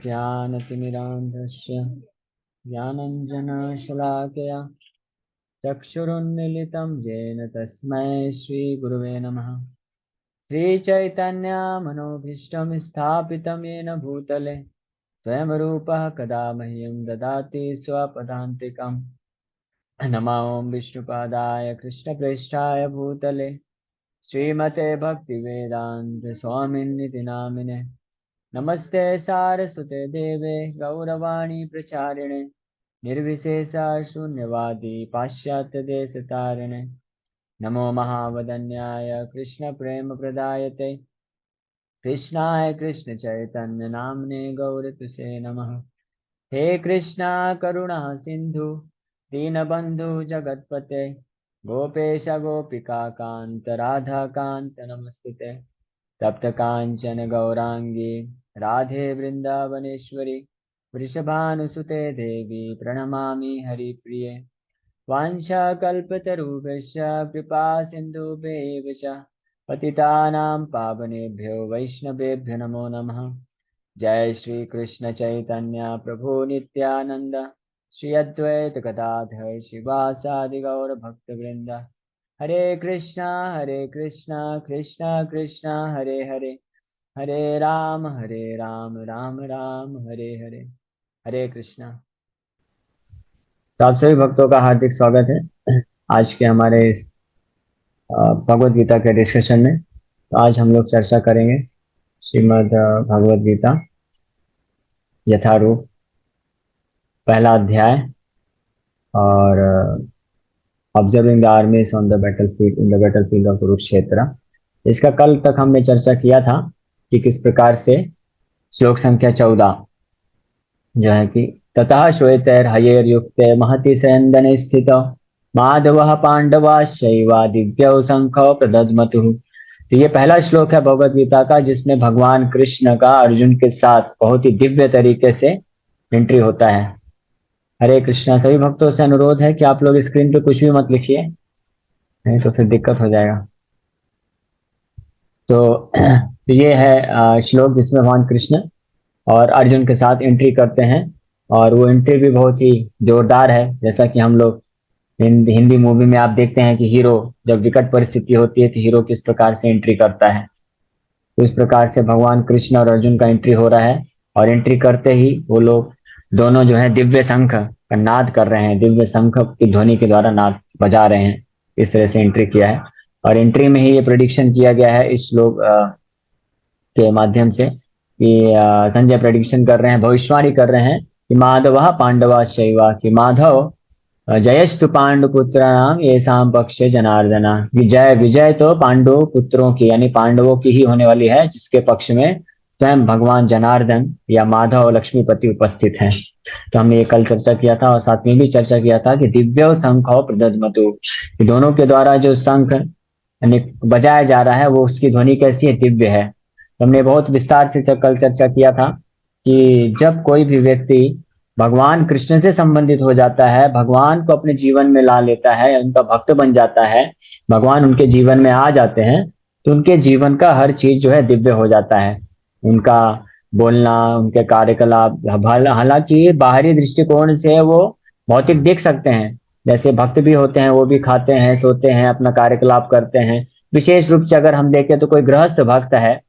ज्ञानतिमिरान्धस्य ज्ञानञ्जनशलाकया चक्षुरुन्मीलितं येन तस्मै श्रीगुरुवे नमः। श्रीचैतन्यमनोभीष्टं स्थापितं येन भूतले स्वयं रूपः कदा मह्यं ददाति स्वपदान्तिकम्। नमो विष्णुपादाय कृष्णप्रेष्ठाय भूतले श्रीमते भक्तिवेदान्त स्वामिन्निति नामिने। नमस्ते सारस्वते देवे गौरवाणी प्रचारिणे निर्विशेषा शून्यवादी पाश्चात्यदेशतारिणे। नमो महावदन्याय कृष्णप्रेमप्रदायते कृष्णाय कृष्णचैतन्य नाम्ने गौरतुसे नमः। हे कृष्णा करुणा सिन्धु दीनबन्धु जगत्पते गोपेश गोपिका कान्त राधा कान्त नमस्तुते। तप्त कांचन गौरांगी राधे वृंदावनेश्वरी वृषभानुसुते देवी प्रणमामि हरिप्रिये। वाञ्छाकल्पतरुभ्यश्च कृपा सिन्धुभ्येव च पतितानां पावनेभ्यो वैष्णवेभ्यो नमो नमः। जय श्री कृष्ण चैतन्य प्रभु नित्यानंद श्री अद्वैत गदाधर शिवासादि गौर भक्तवृंद। हरे कृष्णा कृष्णा कृष्णा हरे हरे हरे राम राम राम हरे हरे। हरे कृष्णा। तो आप सभी भक्तों का हार्दिक स्वागत है आज के हमारे इस भगवद गीता के डिस्कशन में। तो आज हम लोग चर्चा करेंगे श्रीमद् भगवद गीता यथारूप पहला अध्याय और observing the armies on the battlefield in the battlefield of Kurukshetra. इसका कल तक हमने चर्चा किया था कि किस प्रकार से श्लोक संख्या 14 जो है कि ततः श्वेतैर हयेर युक्ते महति सैंदने स्थित माधवः पांडवाश्चैव दिव्यौ शंखौ प्रदद्मतुः। तो ये पहला श्लोक है भगवद गीता का जिसमें भगवान कृष्ण का अर्जुन के साथ बहुत ही दिव्य तरीके से एंट्री होता है। हरे कृष्णा। सभी भक्तों से अनुरोध है कि आप लोग स्क्रीन पे कुछ भी मत लिखिए, नहीं तो फिर दिक्कत हो जाएगा। तो ये है श्लोक जिसमें भगवान कृष्ण और अर्जुन के साथ एंट्री करते हैं और वो एंट्री भी बहुत ही जोरदार है। जैसा कि हम लोग हिंदी मूवी में आप देखते हैं कि हीरो जब विकट परिस्थिति होती है तो हीरो किस प्रकार से एंट्री करता है, तो इस प्रकार से भगवान कृष्ण और अर्जुन का एंट्री हो रहा है। और एंट्री करते ही वो लोग दोनों जो है दिव्य शंख का नाद कर रहे हैं, दिव्य शंख की ध्वनि के द्वारा नाद बजा रहे हैं। इस तरह से एंट्री किया है और एंट्री में ही ये प्रेडिक्शन किया गया है इस श्लोक के माध्यम से कि संजय प्रेडिक्शन कर रहे हैं, भविष्यवाणी कर रहे हैं कि माधव पांडवा शैवा कि माधव जयस्तु पांडुपुत्राणाम येषां पक्षे जनार्दना। विजय विजय तो पांडु पुत्रों की यानी पांडवों की ही होने वाली है जिसके पक्ष में स्वयं भगवान जनार्दन या माधव लक्ष्मीपति उपस्थित हैं। तो हमने ये कल चर्चा किया था और साथ में भी चर्चा किया था कि दिव्य शंख प्रदद्मतु, दोनों के द्वारा जो शंख बजाया जा रहा है वो उसकी ध्वनि कैसी है, दिव्य है। तो हमने बहुत विस्तार से कल चर्चा किया था कि जब कोई भी व्यक्ति भगवान कृष्ण से संबंधित हो जाता है, भगवान को अपने जीवन में ला लेता है, उनका भक्त बन जाता है, भगवान उनके जीवन में आ जाते हैं तो उनके जीवन का हर चीज जो है दिव्य हो जाता है। उनका बोलना, उनके कार्यकलाप, हालांकि बाहरी दृष्टिकोण से वो भौतिक देख सकते हैं, जैसे भक्त भी होते हैं वो भी खाते हैं सोते हैं अपना कार्यकलाप करते हैं। विशेष रूप से अगर हम देखें तो कोई गृहस्थ भक्त है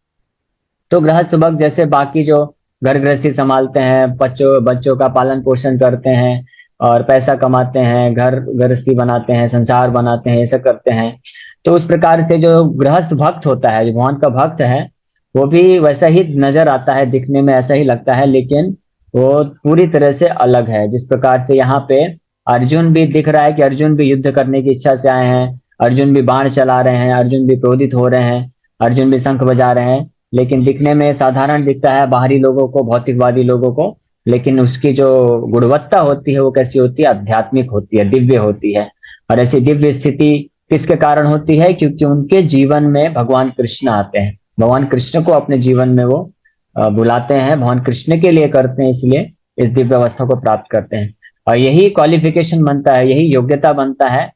तो गृहस्थ भक्त जैसे बाकी जो घर गृहस्थी संभालते हैं, बच्चों बच्चों का पालन पोषण करते हैं और पैसा कमाते हैं, घर गृहस्थी बनाते हैं, संसार बनाते हैं, ये सब करते हैं। तो उस प्रकार से जो गृहस्थ भक्त होता है, जो भगवान का भक्त है, वो भी वैसा ही नजर आता है, दिखने में ऐसा ही लगता है, लेकिन वो पूरी तरह से अलग है। जिस प्रकार से यहाँ पे अर्जुन भी दिख रहा है कि अर्जुन भी युद्ध करने की इच्छा से आए हैं, अर्जुन भी बाण चला रहे हैं, अर्जुन भी क्रोधित हो रहे हैं, अर्जुन भी शंख बजा रहे हैं, लेकिन दिखने में साधारण दिखता है बाहरी लोगों को, भौतिकवादी लोगों को, लेकिन उसकी जो गुणवत्ता होती है वो कैसी होती है, आध्यात्मिक होती है, दिव्य होती है। और ऐसी दिव्य स्थिति किसके कारण होती है, क्योंकि उनके जीवन में भगवान कृष्ण आते हैं, भगवान कृष्ण को अपने जीवन में वो बुलाते हैं, भगवान कृष्ण के लिए करते हैं, इसलिए इस दिव्य अवस्था को प्राप्त करते हैं। और यही क्वालिफिकेशन बनता है, यही योग्यता बनता है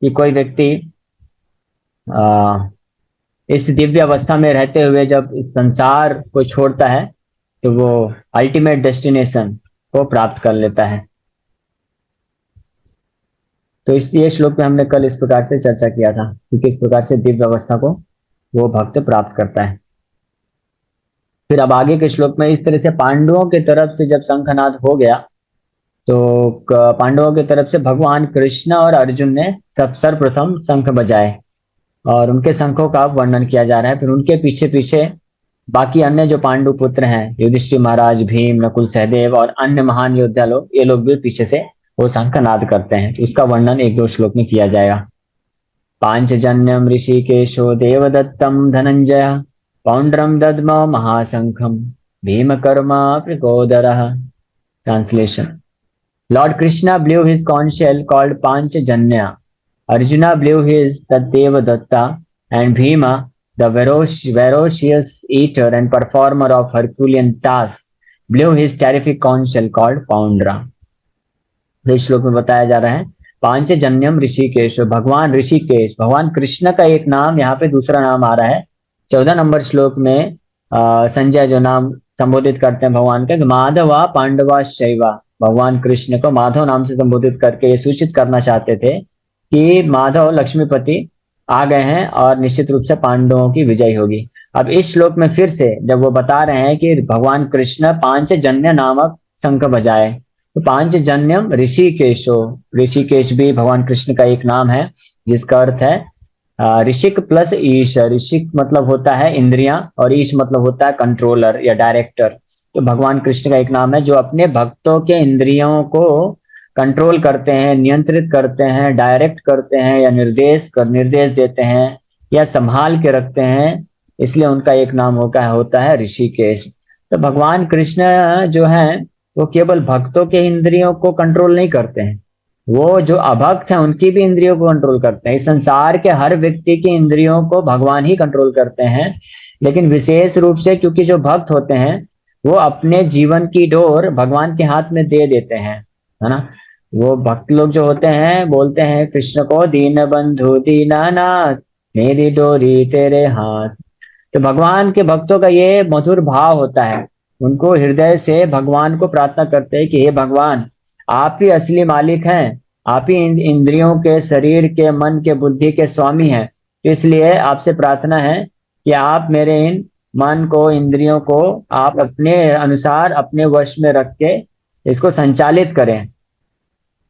कि कोई व्यक्ति इस दिव्य अवस्था में रहते हुए जब इस संसार को छोड़ता है तो वो अल्टीमेट डेस्टिनेशन को प्राप्त कर लेता है। तो इस ये श्लोक में हमने कल इस प्रकार से चर्चा किया था कि किस प्रकार से दिव्य अवस्था को वो भक्त प्राप्त करता है। फिर अब आगे के श्लोक में इस तरह से पांडवों की तरफ से जब शंखनाद हो गया तो पांडवों की तरफ से भगवान कृष्ण और अर्जुन ने सब सर्वप्रथम शंख बजाए और उनके शंखों का वर्णन किया जा रहा है। फिर उनके पीछे पीछे बाकी अन्य जो पांडु पुत्र हैं, युधिष्ठिर महाराज, भीम, नकुल, सहदेव और अन्य महान योद्धा लोग, ये लोग भी पीछे से वो शंखनाद करते हैं। तो उसका वर्णन एक दो श्लोक में किया जाएगा। पांचजन्यम ऋषिकेशो देवदत्तम धनंजय पौंड्रम दद्म महाशंखम भीमकर्मा प्रकोदरः। Translation: Lord Krishna blew his conch shell called Panchajanya. Arjuna blew his Devadatta, and Bhima, the ferocious eater and performer of Herculean tasks, blew his terrific conch shell called Poundra. इस श्लोक में बताया जा रहा है पांचजन्यम ऋषिकेश, भगवान ऋषिकेश, भगवान कृष्ण का एक नाम, यहाँ पे दूसरा नाम आ रहा है 14 नंबर श्लोक में। संजय जो नाम संबोधित करते हैं भगवान के, माधवा पांडवा शैवा, भगवान कृष्ण को माधव नाम से संबोधित करके ये सूचित करना चाहते थे कि माधव लक्ष्मीपति आ गए हैं और निश्चित रूप से पांडवों की विजय होगी। अब इस श्लोक में फिर से जब वो बता रहे हैं कि भगवान कृष्ण पांचजन्य नामक शंख बजाए, तो पांचजन्यम ऋषिकेशो, ऋषिकेश भी भगवान कृष्ण का एक नाम है जिसका अर्थ है ऋषिक प्लस ईश। ऋषिक मतलब होता है इंद्रियां और ईश मतलब होता है कंट्रोलर या डायरेक्टर। तो भगवान कृष्ण का एक नाम है जो अपने भक्तों के इंद्रियों को कंट्रोल करते हैं, नियंत्रित करते हैं, डायरेक्ट करते हैं या निर्देश देते हैं या संभाल के रखते हैं, इसलिए उनका एक नाम होता है ऋषिकेश। तो भगवान कृष्ण जो है वो केवल भक्तों के इंद्रियों को कंट्रोल नहीं करते हैं, वो जो अभक्त हैं उनकी भी इंद्रियों को कंट्रोल करते हैं। इस संसार के हर व्यक्ति की इंद्रियों को भगवान ही कंट्रोल करते हैं, लेकिन विशेष रूप से क्योंकि जो भक्त होते हैं वो अपने जीवन की डोर भगवान के हाथ में दे देते हैं, है ना। वो भक्त लोग जो होते हैं बोलते हैं कृष्ण को, दीन बंधु दीनानाथ मेरी डोरी तेरे हाथ। तो भगवान के भक्तों का ये मधुर भाव होता है, उनको हृदय से भगवान को प्रार्थना करते हैं कि हे भगवान, आप ही असली मालिक हैं, आप ही इंद्रियों के, शरीर के, मन के, बुद्धि के स्वामी हैं। तो इसलिए आपसे प्रार्थना है कि आप मेरे इन मन को, इंद्रियों को आप अपने अनुसार अपने वश में रख के इसको संचालित करें।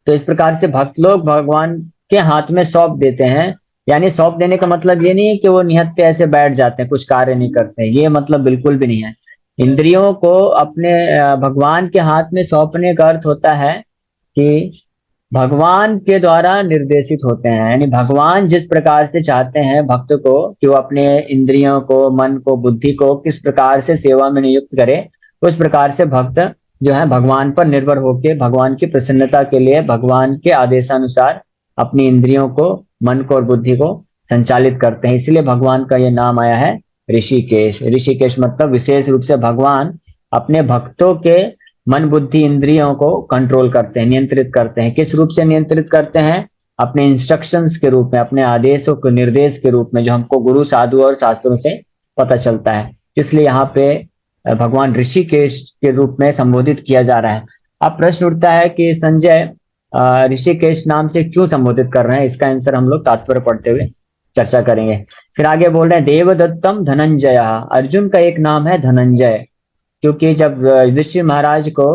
तो इस प्रकार से भक्त लोग भगवान के हाथ में सौंप देते हैं। यानी सौंप देने का मतलब ये नहीं है कि वो निहत्थे ऐसे बैठ जाते हैं, कुछ कार्य नहीं करते हैं, ये मतलब बिल्कुल भी नहीं है। इंद्रियों को अपने भगवान के हाथ में सौंपने का अर्थ होता है कि भगवान के द्वारा निर्देशित होते हैं। यानी भगवान जिस प्रकार से चाहते हैं भक्त को कि वो अपने इंद्रियों को, मन को, बुद्धि को किस प्रकार से सेवा में नियुक्त करे, उस प्रकार से भक्त जो है भगवान पर निर्भर होकर भगवान की प्रसन्नता के लिए भगवान के आदेशानुसार अपनी इंद्रियों को, मन को और बुद्धि को संचालित करते हैं। इसलिए भगवान का ये नाम आया है ऋषिकेश। ऋषिकेश मतलब विशेष रूप से भगवान अपने भक्तों के मन, बुद्धि, इंद्रियों को कंट्रोल करते हैं, नियंत्रित करते हैं। किस रूप से नियंत्रित करते हैं? अपने इंस्ट्रक्शंस के रूप में, अपने आदेशों के निर्देश के रूप में, जो हमको गुरु, साधु और शास्त्रों से पता चलता है। इसलिए यहाँ पे भगवान ऋषिकेश के रूप में संबोधित किया जा रहा है। अब प्रश्न उठता है कि संजय ऋषिकेश नाम से क्यों संबोधित कर रहे हैं? इसका आंसर हम लोग तात्पर्य पढ़ते हुए चर्चा करेंगे। फिर आगे बोल रहे हैं देवदत्तम धनंजय, अर्जुन का एक नाम है धनंजय, क्योंकि जब युधिष्ठिर महाराज को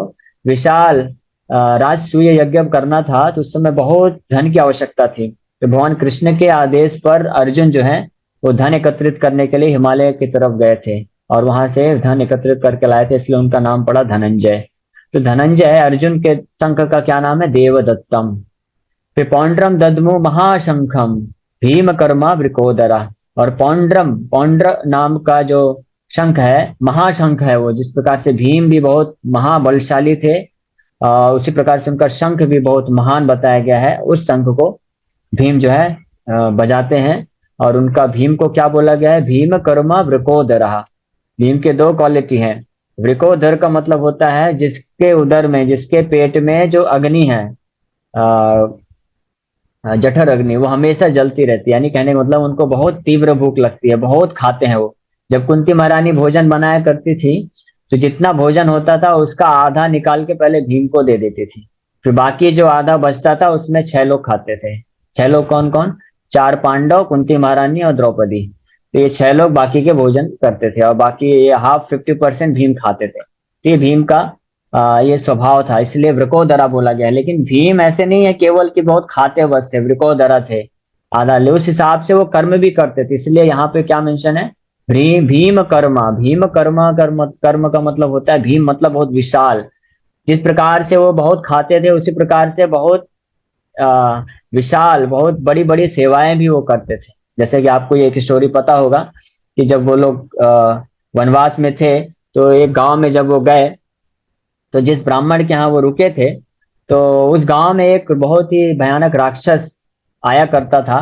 विशाल राजसूय यज्ञ करना था तो उस समय बहुत धन की आवश्यकता थी। तो भगवान कृष्ण के आदेश पर अर्जुन जो है वो धन एकत्रित करने के लिए हिमालय की तरफ गए थे और वहां से धन एकत्रित करके लाए थे, इसलिए उनका नाम पड़ा धनंजय। तो धनंजय अर्जुन के शंख का क्या नाम है? देवदत्तम। फिर पौंड्रम दद्मु महाशंखम भीम कर्मा वृकोदरा, और पौंड्र नाम का जो शंख है, महाशंख है वो, जिस प्रकार से भीम भी बहुत महाबलशाली थे उसी प्रकार से उनका शंख भी बहुत महान बताया गया है। उस शंख को भीम जो है बजाते हैं और उनका, भीम को क्या बोला गया है? भीम कर्मा वृकोदरा। भीम के दो क्वालिटी हैं। वृकोदर का मतलब होता है जिसके उदर में, जिसके पेट में जो अग्नि है, जठर अग्नि, वो हमेशा जलती रहती है। यानी कहने का मतलब उनको बहुत तीव्र भूख लगती है, बहुत खाते हैं वो। जब कुंती महारानी भोजन बनाया करती थी तो जितना भोजन होता था उसका आधा निकाल के पहले भीम को दे देती थी। फिर बाकी जो आधा बचता था उसमें 6 लोग खाते थे। 6 लोग कौन कौन? 4 पांडव, कुंती महारानी और द्रौपदी। तो ये 6 लोग बाकी के भोजन करते थे और बाकी ये हाफ 50% भीम खाते थे। तो ये भीम का ये स्वभाव था, इसलिए वृकोदरा बोला गया है। लेकिन भीम ऐसे नहीं है केवल कि बहुत खाते बस थे, वृकोदरा थे। आधा ले उस हिसाब से वो कर्म भी करते थे, इसलिए यहाँ पे क्या मेंशन है? भीम कर्मा, भीम कर्मा, कर्म कर्म का मतलब होता है भीम, मतलब बहुत विशाल। जिस प्रकार से वो बहुत खाते थे उसी प्रकार से बहुत आ, विशाल, बहुत बड़ी बड़ी सेवाएं भी वो करते थे। जैसे कि आपको ये एक स्टोरी पता होगा कि जब वो लोग वनवास में थे, तो एक गांव में जब वो गए, तो जिस ब्राह्मण के यहाँ वो रुके थे, तो उस गांव में एक बहुत ही भयानक राक्षस आया करता था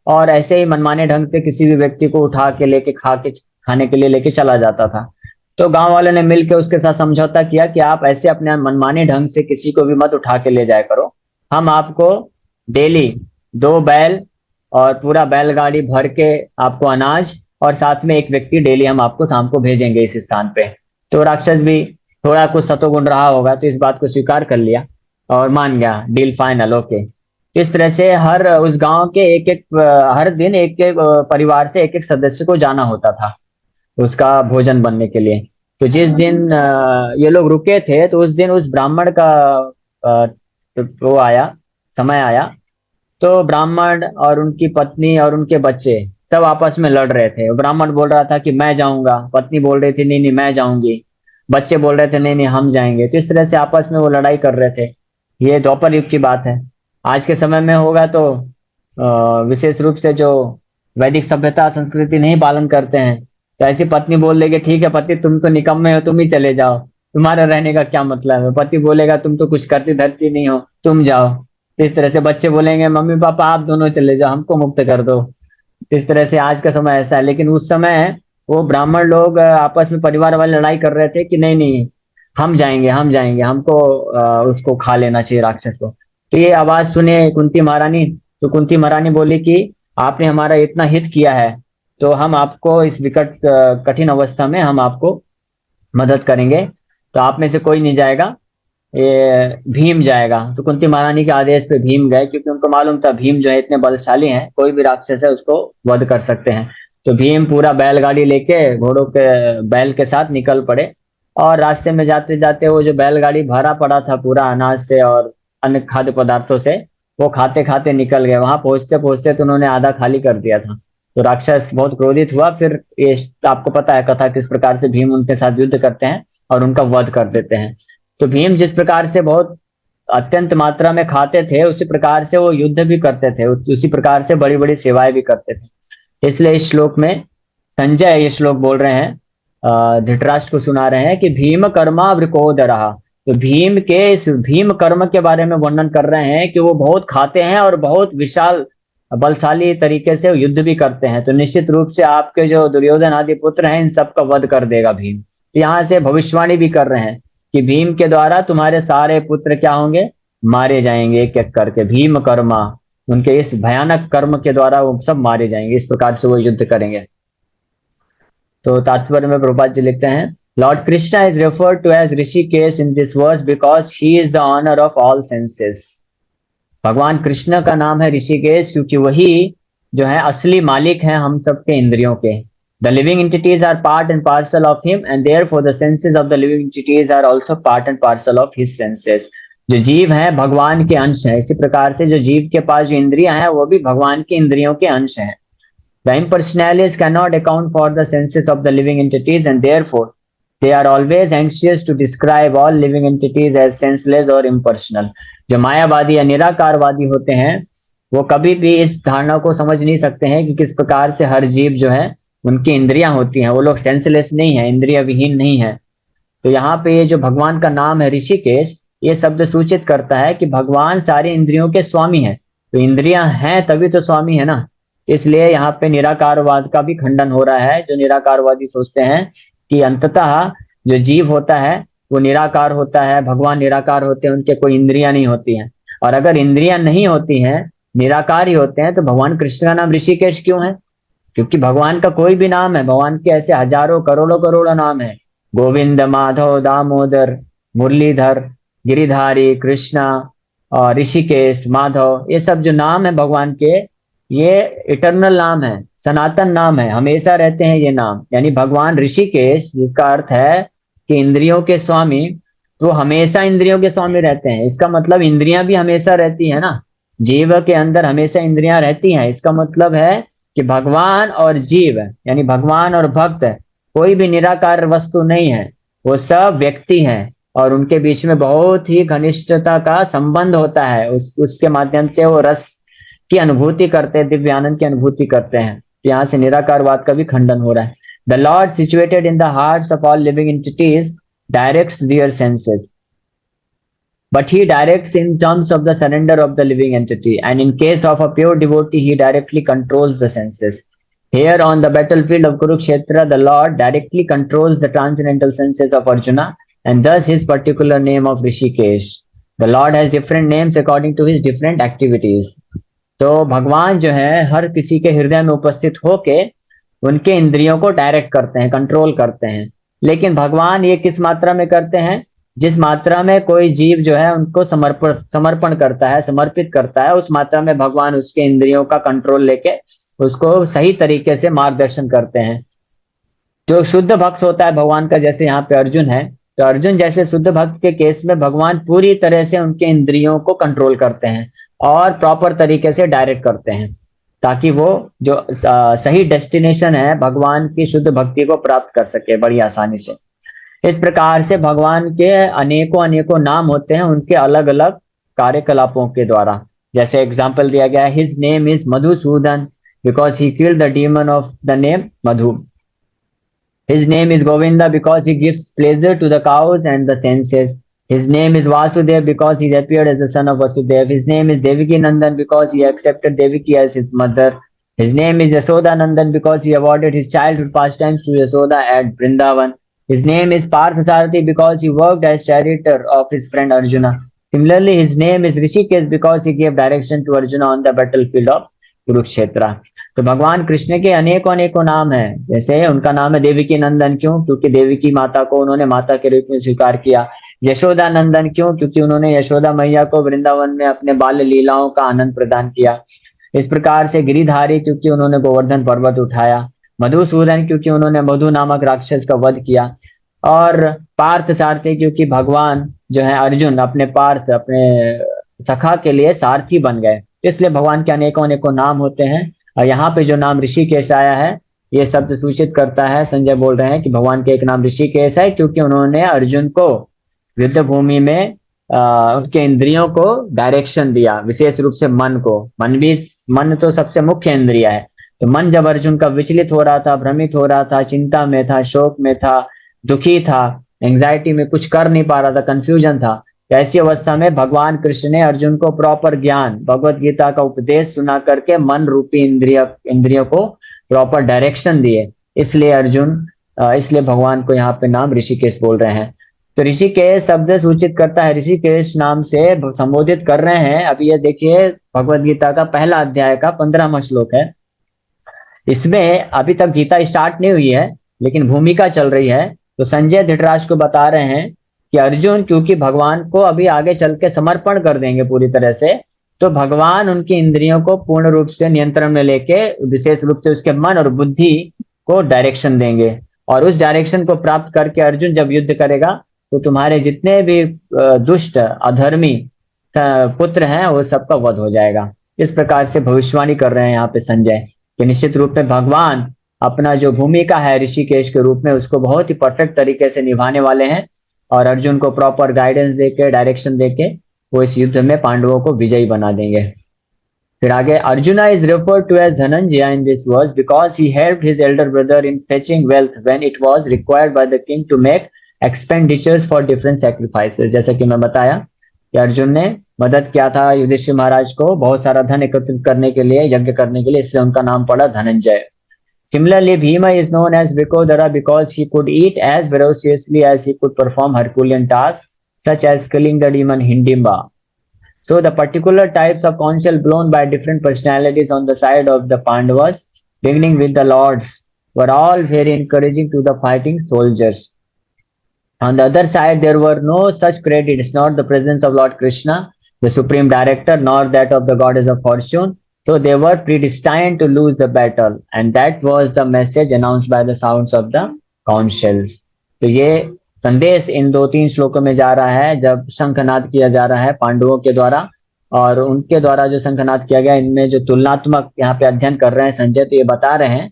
और ऐसे ही मनमाने ढंग से किसी भी व्यक्ति को उठा के लेके खाने के लिए लेके चला जाता था। तो गांव वालों ने मिलकर उसके साथ समझौता किया कि आप ऐसे अपने मनमाने ढंग से किसी को भी मत उठा के ले जाया करो। हम आपको डेली 2 बैल और पूरा बैलगाड़ी भर के आपको अनाज और साथ में एक व्यक्ति डेली हम आपको शाम को भेजेंगे इस स्थान पे। तो राक्षस भी थोड़ा कुछ सतोगुण रहा होगा तो इस बात को स्वीकार कर लिया और मान गया, डील फाइनल, ओके। इस तरह से हर उस गांव के एक एक हर दिन एक एक परिवार से एक एक सदस्य को जाना होता था उसका भोजन बनने के लिए। तो जिस दिन ये लोग रुके थे तो उस दिन उस ब्राह्मण का अ, वो आया, समय आया। तो ब्राह्मण और उनकी पत्नी और उनके बच्चे सब आपस में लड़ रहे थे। ब्राह्मण बोल रहा था कि मैं जाऊंगा, पत्नी बोल रही थी नहीं नहीं मैं जाऊंगी, बच्चे बोल रहे थे नहीं नहीं हम जाएंगे। तो इस तरह से आपस में वो लड़ाई कर रहे थे। ये द्वापर युग की बात है। आज के समय में होगा तो विशेष रूप से जो वैदिक सभ्यता संस्कृति नहीं पालन करते हैं, तो ऐसी पत्नी बोल देगी ठीक है पति तुम तो निकम्मे हो, तुम ही चले जाओ, तुम्हारा रहने का क्या मतलब है। पति बोलेगा तुम तो कुछ करती धरती नहीं हो, तुम जाओ। तो इस तरह से बच्चे बोलेंगे मम्मी पापा आप दोनों चले जाओ, हमको मुक्त कर दो। तो इस तरह से आज का समय ऐसा है। लेकिन उस समय वो ब्राह्मण लोग आपस में परिवार वाले लड़ाई कर रहे थे कि नहीं नहीं हम जाएंगे हम जाएंगे, हमको उसको खा लेना चाहिए राक्षस को। तो ये आवाज सुने कुंती महारानी, तो कुंती महारानी बोली कि आपने हमारा इतना हित किया है तो हम आपको इस विकट कठिन अवस्था में हम आपको मदद करेंगे। तो आप में से कोई नहीं जाएगा, ये भीम जाएगा। तो कुंती महारानी के आदेश पे भीम गए क्योंकि उनको मालूम था भीम जो है इतने बलशाली हैं, कोई भी राक्षस है उसको वध कर सकते हैं। तो भीम पूरा बैलगाड़ी लेके घोड़ों के बैल के साथ निकल पड़े और रास्ते में जाते जाते वो जो बैलगाड़ी भरा पड़ा था पूरा अनाज से और अन्य खाद्य पदार्थों से, वो खाते खाते निकल गए। वहां पहुंचते पहुंचते तो उन्होंने आधा खाली कर दिया था। तो राक्षस बहुत क्रोधित हुआ। फिर ये आपको पता है कथा किस प्रकार से भीम उनके साथ युद्ध करते हैं और उनका वध कर देते हैं। तो भीम जिस प्रकार से बहुत अत्यंत मात्रा में खाते थे उसी प्रकार से वो युद्ध भी करते थे, उसी प्रकार से बड़ी बड़ी सेवाएं भी करते थे। इसलिए इस श्लोक में संजय ये श्लोक बोल रहे हैं, धृतराष्ट्र को सुना रहे हैं कि भीम कर्मा वृकोदरः। तो भीम के इस भीम कर्म के बारे में वर्णन कर रहे हैं कि वो बहुत खाते हैं और बहुत विशाल बलशाली तरीके से युद्ध भी करते हैं। तो निश्चित रूप से आपके जो दुर्योधन आदि पुत्र हैं इन सबका वध कर देगा भीम। यहाँ से भविष्यवाणी भी कर रहे हैं कि भीम के द्वारा तुम्हारे सारे पुत्र क्या होंगे, मारे जाएंगे एक एक करके। भीम कर्मा, उनके इस भयानक कर्म के द्वारा वो सब मारे जाएंगे। इस प्रकार से वो युद्ध करेंगे। तो तात्पर्य में प्रभुपाद जी लिखते हैं lord Krishna is referred to as Hrishikesh in this verse because he is the owner of all senses. भगवान कृष्ण का नाम है ऋषिकेश क्योंकि वही जो है असली मालिक है हम सबके इंद्रियों के। The living entities are part and parcel of him and therefore the senses of the living entities are also part and parcel of his senses. जो जीव है भगवान के अंश है, इसी प्रकार से जो जीव के पास जो इंद्रियां हैं वो भी भगवान की इंद्रियों के अंश हैं। The impersonalists cannot account for the senses of the living entities and therefore they are always anxious to describe all living entities as senseless or impersonal। जो मायावादी या निराकारवादी होते हैं वो कभी भी इस धारणा को समझ नहीं सकते हैं कि किस प्रकार से हर जीव जो है उनकी इंद्रियां होती हैं, वो लोग सेंसलेस नहीं है, इंद्रिया विहीन नहीं है। तो यहाँ पे ये जो भगवान का नाम है ऋषिकेश, ये शब्द सूचित करता है कि भगवान सारी इंद्रियों के स्वामी है। तो इंद्रियां हैं तभी तो स्वामी है ना। इसलिए यहाँ पे निराकारवाद का भी खंडन हो रहा है। जो निराकारवादी सोचते हैं कि अंततः जो जीव होता है वो निराकार होता है, भगवान निराकार होते हैं, उनके कोई इंद्रियां नहीं होती हैं। और अगर इंद्रियां नहीं होती हैं, निराकार ही होते हैं, तो भगवान कृष्ण का नाम ऋषिकेश क्यों है? क्योंकि भगवान का कोई भी नाम है, भगवान के ऐसे हजारों करोड़ों करोड़ों नाम है, गोविंद, माधव, दामोदर, मुरलीधर, गिरिधारी, कृष्णा और ऋषिकेश, माधव, ये सब जो नाम है भगवान के, ये इटर्नल नाम है, सनातन नाम है, हमेशा रहते हैं ये नाम। यानी भगवान ऋषिकेश, जिसका अर्थ है कि इंद्रियों के स्वामी, तो हमेशा इंद्रियों के स्वामी रहते हैं। इसका मतलब इंद्रियां भी हमेशा रहती है ना, जीव के अंदर हमेशा इंद्रियां रहती हैं। इसका मतलब है कि भगवान और जीव, यानी भगवान और भक्त, कोई भी निराकार वस्तु नहीं है, वो सब व्यक्ति हैं और उनके बीच में बहुत ही घनिष्ठता का संबंध होता है। उसके माध्यम से वो रस की अनुभूति करते हैं, दिव्य आनंद की अनुभूति करते हैं। यहाँ से निराकारवाद का भी खंडन हो रहा है। The lord situated in the hearts of all living entities directs their senses, but he directs in terms of the surrender of the living entity, and in case of a pure devotee he directly controls the senses. Here on the battlefield of Kurukshetra, the Lord directly controls the transcendental senses of Arjuna, and thus his particular name of Rishikesh. The Lord has different names according to his different activities. तो भगवान जो है हर किसी के हृदय में उपस्थित होके उनके इंद्रियों को डायरेक्ट करते हैं, कंट्रोल करते हैं। लेकिन भगवान ये किस मात्रा में करते हैं? जिस मात्रा में कोई जीव जो है उनको समर्पण करता है, समर्पित करता है, उस मात्रा में भगवान उसके इंद्रियों का कंट्रोल लेके उसको सही तरीके से मार्गदर्शन करते हैं। जो शुद्ध भक्त होता है भगवान का, जैसे यहाँ पे अर्जुन है, तो अर्जुन जैसे शुद्ध भक्त के केस में भगवान पूरी तरह से उनके इंद्रियों को कंट्रोल करते हैं और प्रॉपर तरीके से डायरेक्ट करते हैं, ताकि वो जो सही डेस्टिनेशन है भगवान की शुद्ध भक्ति को प्राप्त कर सके बड़ी आसानी से। इस प्रकार से भगवान के अनेकों अनेकों नाम होते हैं उनके अलग अलग कार्यकलापों के द्वारा। जैसे एग्जाम्पल दिया गया है, his name is Madhusudan because he killed the demon of the name Madhu. His name is Govinda because he gives pleasure to the cows and the senses. His name is Vasudev because he appeared as the son of Vasudev. His name is Devaki Nandan because he accepted Devaki as his mother. His name is Yasoda Nandan because he awarded his childhood pastimes to Yasoda at Vrindavan. His name is Parthasarathi because he worked as charioteer of his friend Arjuna. Similarly, his name is Rishikesh because he gave direction to Arjuna on the battlefield of Kurukshetra. तो भगवान कृष्ण के अनेकों अनेकों नाम है। जैसे उनका नाम है देवकी नंदन, क्यों? क्योंकि देवकी माता को उन्होंने माता के रूप में स्वीकार किया। यशोदा नंदन, क्यों? क्योंकि उन्होंने यशोदा मैया को वृंदावन में अपने बाल्य लीलाओं का आनंद प्रदान किया। इस प्रकार से गिरिधारी, क्योंकि उन्होंने गोवर्धन पर्वत उठाया। मधुसूदन, क्योंकि उन्होंने मधु नामक राक्षस का वध किया। और पार्थ सारथी, क्योंकि भगवान जो है अर्जुन अपने पार्थ, अपने सखा के लिए सारथी बन गए। इसलिए भगवान के अनेकों अनेकों नाम होते हैं। और यहाँ पे जो नाम ऋषिकेश आया है, ये शब्द सूचित करता है, संजय बोल रहे हैं कि भगवान के एक नाम ऋषिकेश है क्योंकि उन्होंने अर्जुन को युद्ध भूमि में उनके इंद्रियों को डायरेक्शन दिया, विशेष रूप से मन को। मन तो सबसे मुख्य इंद्रिय है। तो मन जब अर्जुन का विचलित हो रहा था, भ्रमित हो रहा था, चिंता में था, शोक में था, दुखी था, एंग्जाइटी में, कुछ कर नहीं पा रहा था, कंफ्यूजन था, तो ऐसी अवस्था में भगवान कृष्ण ने अर्जुन को प्रॉपर ज्ञान, भगवत गीता का उपदेश सुना करके मन रूपी इंद्रियों को प्रॉपर डायरेक्शन दिए। इसलिए भगवान को यहाँ पे नाम ऋषिकेश बोल रहे हैं। तो ऋषिकेश शब्द सूचित करता है, ऋषिकेश नाम से संबोधित कर रहे हैं। अभी ये देखिए भगवत गीता का पहला अध्याय का 15वां श्लोक है। इसमें अभी तक गीता स्टार्ट नहीं हुई है, लेकिन भूमिका चल रही है। तो संजय धृतराष्ट्र को बता रहे हैं कि अर्जुन क्योंकि भगवान को अभी आगे चल के समर्पण कर देंगे पूरी तरह से, तो भगवान उनकी इंद्रियों को पूर्ण रूप से नियंत्रण में लेके विशेष रूप से उसके मन और बुद्धि को डायरेक्शन देंगे। और उस डायरेक्शन को प्राप्त करके अर्जुन जब युद्ध करेगा तो तुम्हारे जितने भी दुष्ट अधर्मी पुत्र हैं वो सबका वध हो जाएगा। इस प्रकार से भविष्यवाणी कर रहे हैं यहाँ पे संजय कि निश्चित रूप में भगवान अपना जो भूमिका है ऋषिकेश के रूप में उसको बहुत ही परफेक्ट तरीके से निभाने वाले हैं और अर्जुन को प्रॉपर गाइडेंस देके, डायरेक्शन देके वो इस युद्ध में पांडवों को विजयी बना देंगे। फिर आगे, Arjuna is referred to as Dhananjaya in this verse because he helped his elder brother in fetching wealth when it was required by the king to make expenditures for different sacrifices. जैसा कि मैं बताया कि अर्जुन ने मदद किया था युधिष्ठिर महाराज को बहुत सारा धन एकत्रित करने के लिए, यज्ञ करने के लिए, इसलिए उनका नाम पड़ा Dhananjay. Similarly, Bhima is known as Vikodara because he could eat as voraciously as he could perform Herculean tasks such as killing the demon Hindimba. So the particular types of counsel blown by different personalities on the side of the Pandavas, beginning with the lords, were all very encouraging to the fighting soldiers. On the other side, there were no such credits, not the presence of Lord Krishna, the supreme director, nor that of the goddess of fortune. So they were predestined to lose the battle, and that was the message announced by the sounds of the conch shells. तो ये संदेश इन दो तीन श्लोकों में जा रहा है जब शंखनाद किया जा रहा है पांडवों के द्वारा, और उनके द्वारा जो शंखनाद किया गया, इनमें जो तुलनात्मक यहाँ पे अध्ययन कर रहे हैं संजय, तो ये बता रहे हैं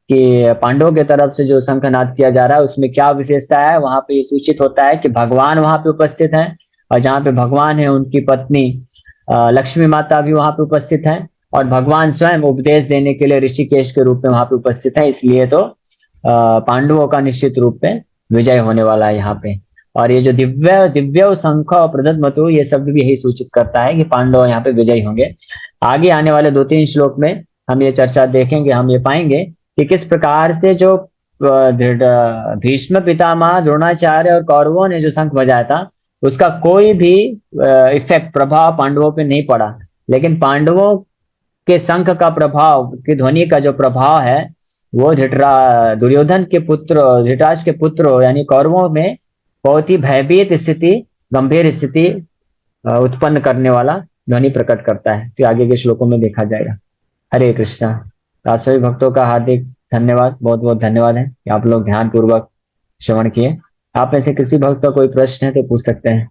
कि पांडवों की तरफ से जो शंखनाद किया जा रहा है उसमें क्या विशेषता है। वहां पे ये सूचित होता है कि भगवान वहां पे उपस्थित हैं, और जहाँ पे भगवान है उनकी पत्नी लक्ष्मी माता भी वहां पे उपस्थित है, और भगवान स्वयं उपदेश देने के लिए ऋषिकेश के रूप में वहां पे उपस्थित है। इसलिए तो पांडवों का निश्चित रूप में विजय होने वाला है यहाँ पे। और ये जो दिव्य दिव्य शंख और प्रदत्मतु, ये शब्द भी यही सूचित करता है कि पांडव यहाँ पे विजयी होंगे। आगे आने वाले दो तीन श्लोक में हम ये चर्चा देखेंगे, हम ये पाएंगे कि किस प्रकार से जो भीष्म पितामह द्रोणाचार्य और कौरवों ने जो शंख बजाया था उसका कोई भी इफेक्ट प्रभाव पांडवों पे नहीं पड़ा, लेकिन पांडवों के शंख का प्रभाव, की ध्वनि का जो प्रभाव है, वो दुर्योधन के पुत्र, धृतराष्ट्र के पुत्र यानी कौरवों में बहुत ही भयभीत स्थिति, गंभीर स्थिति उत्पन्न करने वाला ध्वनि प्रकट करता है। तो आगे के श्लोकों में देखा जाएगा। हरे कृष्णा। आप सभी भक्तों का हार्दिक धन्यवाद, बहुत बहुत धन्यवाद है कि आप लोग ध्यान पूर्वक श्रवण किए। आप में से किसी भक्त का कोई प्रश्न है तो पूछ सकते हैं।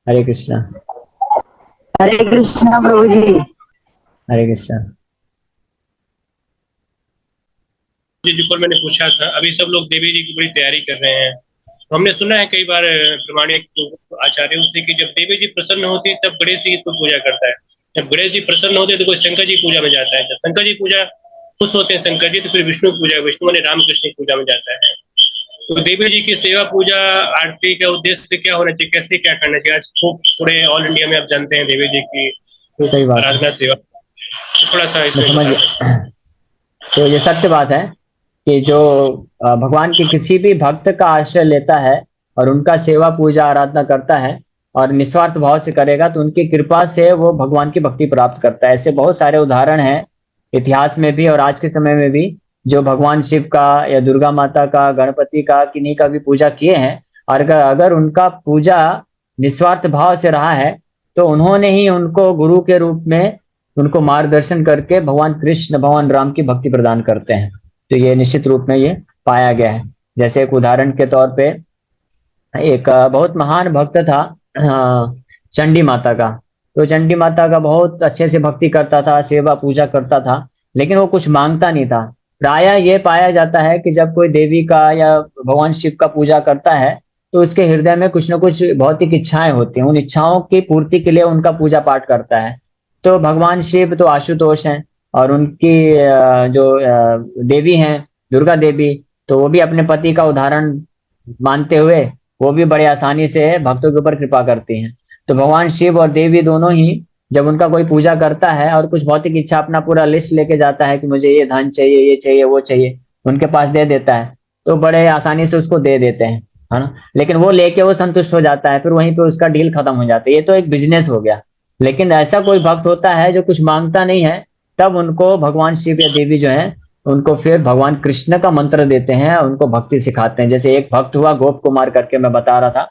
हरे कृष्णा। हरे कृष्णा प्रभु जी। हरे कृष्णा जी। जो मैंने पूछा था, अभी सब लोग देवी जी की बड़ी तैयारी कर रहे हैं। तो हमने सुना है कई बार प्रमाणिक आचार्यों से कि जब देवी जी प्रसन्न होती तब गणेश जी की पूजा करता है, जब गणेश जी प्रसन्न होते तो कोई शंकर जी पूजा में जाता है, जब शंकर जी पूजा खुश होते हैं शंकर जी तो फिर विष्णु पूजा, विष्णु माने रामकृष्ण पूजा में जाता है। तो देवी जी की सेवा पूजा आरती का उद्देश्य क्या होना चाहिए, कैसे क्या करना चाहिए? आज खूब पूरे ऑल इंडिया में आप जानते हैं देवी जी की आराधना सेवा, थोड़ा सा इसमें समझ। तो ये सत्य बात है कि जो भगवान के किसी भी भक्त का आश्रय लेता है और उनका सेवा पूजा आराधना करता है और निस्वार्थ भाव से करेगा तो उनकी कृपा से वो भगवान की भक्ति प्राप्त करता है। ऐसे बहुत सारे उदाहरण हैं इतिहास में भी और आज के समय में भी, जो भगवान शिव का या दुर्गा माता का, गणपति का, किन्हीं का भी पूजा किए हैं, और अगर उनका पूजा निस्वार्थ भाव से रहा है तो उन्होंने ही उनको गुरु के रूप में उनको मार्गदर्शन करके भगवान कृष्ण, भगवान राम की भक्ति प्रदान करते हैं। तो ये निश्चित रूप में ये पाया गया है। जैसे एक उदाहरण के तौर पे एक बहुत महान भक्त था चंडी माता का। तो चंडी माता का बहुत अच्छे से भक्ति करता था, सेवा पूजा करता था, लेकिन वो कुछ मांगता नहीं था। प्रायः ये पाया जाता है कि जब कोई देवी का या भगवान शिव का पूजा करता है तो उसके हृदय में कुछ न कुछ भौतिक इच्छाएं होती हैं, उन इच्छाओं की पूर्ति के लिए उनका पूजा पाठ करता है। तो भगवान शिव तो आशुतोष हैं और उनकी जो देवी हैं दुर्गा देवी, तो वो भी अपने पति का उदाहरण मानते हुए वो भी बड़े आसानी से भक्तों के ऊपर कृपा करती हैं। तो भगवान शिव और देवी दोनों ही जब उनका कोई पूजा करता है और कुछ भौतिक इच्छा, अपना पूरा लिस्ट लेके जाता है कि मुझे ये धन चाहिए, ये चाहिए, वो चाहिए, उनके पास दे देता है, तो बड़े आसानी से उसको दे देते हैं, है ना। लेकिन वो लेके वो संतुष्ट हो जाता है, फिर वहीं पे उसका डील खत्म हो जाता है। ये तो एक बिजनेस हो गया। लेकिन ऐसा कोई भक्त होता है जो कुछ मांगता नहीं है, तब उनको भगवान शिव या देवी जो है उनको फिर भगवान कृष्ण का मंत्र देते हैं, उनको भक्ति सिखाते हैं। जैसे एक भक्त हुआ गोप कुमार करके, मैं बता रहा था,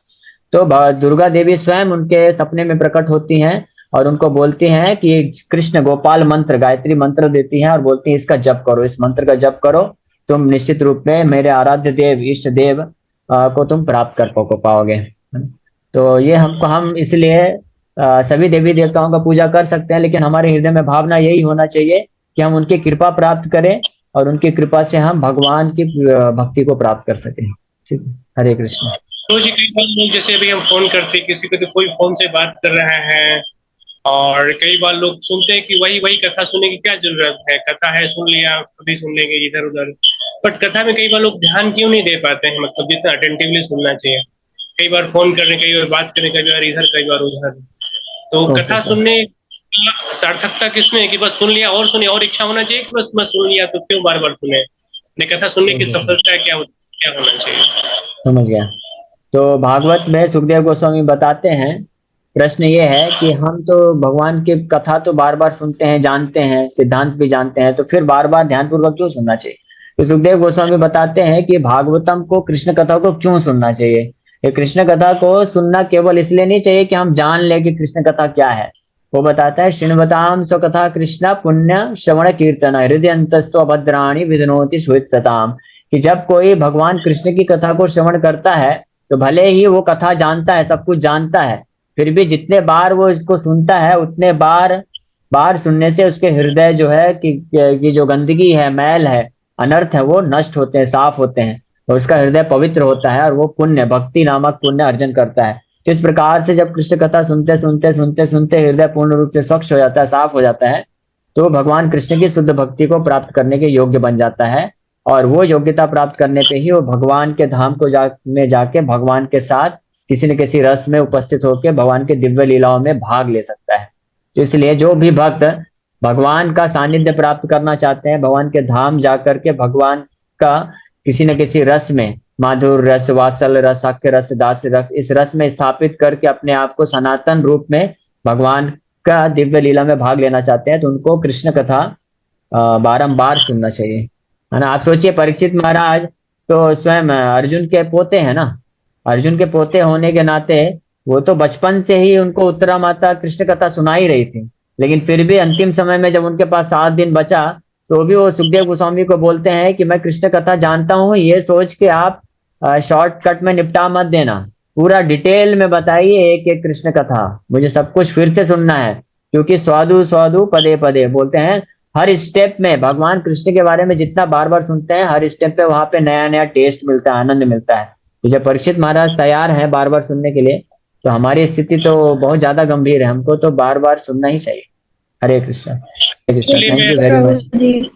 तो दुर्गा देवी स्वयं उनके सपने में प्रकट होती हैं और उनको बोलती हैं कि कृष्ण गोपाल मंत्र, गायत्री मंत्र देती हैं और बोलती हैं इसका जप करो, इस मंत्र का जप करो, तुम निश्चित रूप में मेरे आराध्य देव, इष्ट देव को तुम प्राप्त कर पाओगे। तो ये हम इसलिए सभी देवी देवताओं का पूजा कर सकते हैं, लेकिन हमारे हृदय में भावना यही होना चाहिए कि हम उनकी कृपा प्राप्त करें और उनकी कृपा से हम भगवान की भक्ति को प्राप्त कर सकें। ठीक है, हरे कृष्ण। तो जी कई बार लोग, जैसे अभी हम फोन करते हैं किसी को तो कोई फोन से बात कर रहा है, और कई बार लोग सुनते हैं कि वही कथा सुनने की क्या जरूरत है, कथा है सुन लिया, कभी सुन लेंगे इधर उधर। बट कथा में कई बार लोग ध्यान क्यों नहीं दे पाते हैं, मतलब जितना अटेंटिवली सुनना चाहिए। कई बार फोन करने, कई बार बात करने, कई बार इधर कई बार उधर। तो कथा सुनने का सार्थकता किसमें है कि बस सुन लिया और सुने, और इच्छा होना चाहिए कि बस सुन लिया तो क्यों बार बार सुने? कथा सुनने की सफलता क्या होना चाहिए? समझ गया। तो भागवत में सुखदेव गोस्वामी बताते हैं, प्रश्न ये है कि हम तो भगवान की कथा तो बार बार सुनते हैं, जानते हैं, सिद्धांत भी जानते हैं, तो फिर बार बार ध्यानपूर्वक क्यों सुनना चाहिए? तो सुखदेव गोस्वामी बताते हैं कि भागवतम को, कृष्ण कथा को क्यों सुनना चाहिए। ये कृष्ण कथा को सुनना केवल इसलिए नहीं चाहिए कि हम जान ले कि कृष्ण कथा क्या है। वो बताता है, शृण्वताम स्वकथा कृष्ण पुण्य श्रवण कीर्तन हृदय अंतस्तो अभद्राणी विधनोति श्वेत सताम। कि जब कोई भगवान कृष्ण की कथा को श्रवण करता है तो भले ही वो कथा जानता है, सब कुछ जानता है, फिर भी जितने बार वो इसको सुनता है उतने बार बार सुनने से उसके हृदय जो है कि जो गंदगी है, मैल है, अनर्थ है, वो नष्ट होते हैं, साफ होते हैं, और उसका हृदय पवित्र होता है और वो पुण्य, भक्ति नामक पुण्य अर्जन करता है। तो इस प्रकार से जब कृष्ण कथा सुनते सुनते सुनते सुनते हृदय पूर्ण रूप से स्वच्छ हो जाता है, साफ हो जाता है, तो भगवान कृष्ण की शुद्ध भक्ति को प्राप्त करने के योग्य बन जाता है। और वो योग्यता प्राप्त करने पे ही वो भगवान के धाम को में जाके भगवान के साथ किसी न किसी रस में उपस्थित होकर भगवान के दिव्य लीलाओं में भाग ले सकता है। तो इसलिए जो भी भक्त भगवान का सानिध्य प्राप्त करना चाहते हैं, भगवान के धाम जाकर के भगवान का किसी न किसी रस में, माधुर रस, वात्सल रस, साक्ष्य रस, दास रस, इस रस में स्थापित करके अपने आप को सनातन रूप में भगवान का दिव्य लीला में भाग लेना चाहते हैं, तो उनको कृष्ण कथा बारंबार सुनना चाहिए, है ना। आप सोचिए, परीक्षित महाराज तो स्वयं अर्जुन के पोते हैं ना। अर्जुन के पोते होने के नाते वो तो बचपन से ही उनको उत्तरा माता कृष्ण कथा सुना ही रही थी, लेकिन फिर भी अंतिम समय में जब उनके पास 7 दिन बचा तो भी वो सुखदेव गोस्वामी को बोलते हैं कि मैं कृष्ण कथा जानता हूँ, ये सोच के आप शॉर्टकट में निपटा मत देना, पूरा डिटेल में बताइए एक एक कृष्ण कथा, मुझे सब कुछ फिर से सुनना है। क्योंकि स्वादु स्वादु पदे पदे बोलते हैं, हर स्टेप में भगवान कृष्ण के बारे में जितना बार बार सुनते हैं, हर स्टेप पे वहां पे नया नया टेस्ट मिलता है, आनंद मिलता है। तो जब परीक्षित महाराज तैयार हैं बार बार सुनने के लिए, तो हमारी स्थिति तो बहुत ज्यादा गंभीर है, हमको तो बार बार सुनना ही चाहिए। हरे कृष्ण, हरे कृष्ण। चलिए थैंक मैं यू वेरी प्रभु मच। जी